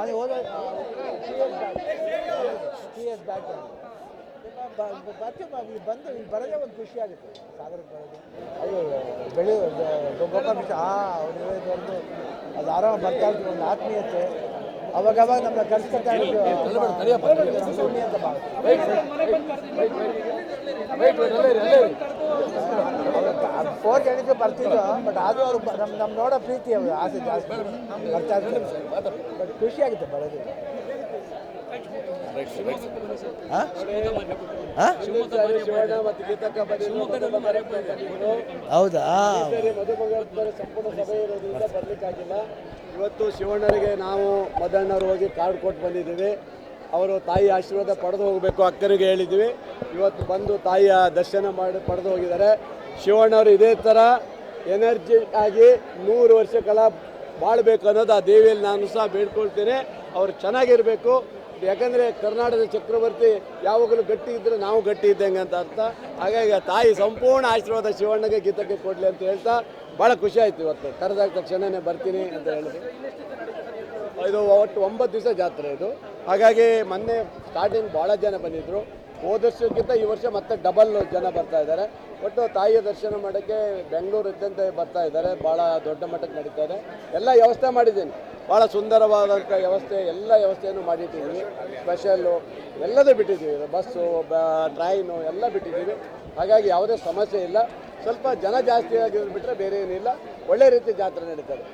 ನಾನು ಹೋದ 3 years back ಬರ್ತೀವಿ. ಇಲ್ಲಿ ಬಂದು ಇಲ್ಲಿ ಬರೋದೇ ಒಂದು ಖುಷಿ ಆಗುತ್ತೆ. ಸಾಗರಕ್ಕೆ ಬರೋದು ಅದು ಗೋಪಾಲ ಮಿಶ್ರ ಅವ್ರು ಹೇಳಿದವ್ರದ್ದು ಅದು ಆರಾಮ ಬರ್ತಾ ಇರ್ತೀವಿ. ಒಂದು ಆತ್ಮೀಯತೆ ಅವಾಗವಾಗ ನಮ್ಮನ್ನ ಕರ್ಸ್ಕೊತಾ ಇರೋದು ಅಂತ ಫೋನ್ ಹೇಳಿದ್ದು ಬರ್ತಿದ್ದು. ಬಟ್ ಅದು ಅವ್ರು ನಮ್ಮ ನೋಡೋ ಪ್ರೀತಿ ಅವರು ಆಸೆ ಜಾಸ್ತಿ ಬರ್ತಾ ಇರ್ತಾರೆ. ಬಟ್ ಖುಷಿ ಆಗುತ್ತೆ ಬರೋದು. ಹೌದಾ? ಸಂಪೂರ್ಣ ಸಭೆ ಇರೋದ್ರಿಂದ ಬರ್ಲಿಕ್ಕಾಗಿಲ್ಲ. ಇವತ್ತು ಶಿವಣ್ಣರಿಗೆ ನಾವು ಮದಣ್ಣವ್ರು ಹೋಗಿ ಕಾರ್ಡ್ ಕೊಟ್ಟು ಬಂದಿದ್ದೀವಿ. ಅವರು ತಾಯಿ ಆಶೀರ್ವಾದ ಪಡೆದು ಹೋಗಬೇಕು ಅಕ್ಕನಿಗೆ ಹೇಳಿದ್ವಿ. ಇವತ್ತು ಬಂದು ತಾಯಿಯ ದರ್ಶನ ಪಡೆದು ಹೋಗಿದ್ದಾರೆ. ಶಿವಣ್ಣವರು ಇದೇ ಥರ ಎನರ್ಜಿ ಆಗಿ 100 ವರ್ಷ ಕಾಲ ಬಾಳಬೇಕು ಅನ್ನೋದು ಆ ದೇವಿಯಲ್ಲಿ ನಾನು ಸಹ ಬೇಡ್ಕೊಳ್ತೇನೆ. ಅವರು ಚೆನ್ನಾಗಿರಬೇಕು. ಯಾಕಂದರೆ ಕರ್ನಾಟಕದ ಚಕ್ರವರ್ತಿ ಯಾವಾಗಲೂ ಗಟ್ಟಿ ಇದ್ದರೆ ನಾವು ಗಟ್ಟಿ ಇದ್ದಂಗೆ ಅಂತ ಅರ್ಥ. ಹಾಗಾಗಿ ತಾಯಿ ಸಂಪೂರ್ಣ ಆಶೀರ್ವಾದ ಶಿವಣ್ಣಗೆ ಗೀತಕ್ಕೆ ಕೊಡಲಿ ಅಂತ ಹೇಳ್ತಾ ಭಾಳ ಖುಷಿ ಆಯಿತು. ಇವತ್ತು ಕರೆದಾಗ ತಕ್ಷಣವೇ ಬರ್ತೀನಿ ಅಂತ ಹೇಳಿದೆ. ಇದು ಒಟ್ಟು 9 ದಿವಸ ಜಾತ್ರೆ ಇದು. ಹಾಗಾಗಿ ಮೊನ್ನೆ ಸ್ಟಾರ್ಟಿಂಗ್ ಭಾಳ ಜನ ಬಂದಿದ್ದರು. ಹೋದ ವರ್ಷಕ್ಕಿಂತ ಈ ವರ್ಷ ಮತ್ತೆ ಡಬಲ್ ಜನ ಬರ್ತಾ ಇದ್ದಾರೆ. ಒಟ್ಟು ತಾಯಿಯ ದರ್ಶನ ಮಾಡೋಕ್ಕೆ ಬೆಂಗಳೂರು ಇದ್ದಂತೆ ಬರ್ತಾ ಇದ್ದಾರೆ. ಭಾಳ ದೊಡ್ಡ ಮಟ್ಟಕ್ಕೆ ನಡೀತಾ ಇದೆ. ಎಲ್ಲ ವ್ಯವಸ್ಥೆ ಮಾಡಿದ್ದೀನಿ. ಭಾಳ ಸುಂದರವಾದಂಥ ವ್ಯವಸ್ಥೆ, ಎಲ್ಲ ವ್ಯವಸ್ಥೆಯನ್ನು ಮಾಡಿಟ್ಟಿದ್ದೀವಿ. ಸ್ಪೆಷಲ್ಲು ಎಲ್ಲದೂ ಬಿಟ್ಟಿದ್ದೀವಿ. ಬಸ್ಸು, ಟ್ರೈನು ಎಲ್ಲ ಬಿಟ್ಟಿದ್ದೀವಿ. ಹಾಗಾಗಿ ಯಾವುದೇ ಸಮಸ್ಯೆ ಇಲ್ಲ. ಸ್ವಲ್ಪ ಜನ ಜಾಸ್ತಿ ಆಗಿದ್ದು ಬಿಟ್ಟರೆ ಬೇರೆ ಏನಿಲ್ಲ. ಒಳ್ಳೆ ರೀತಿ ಜಾತ್ರೆ ನಡೀತದೆ.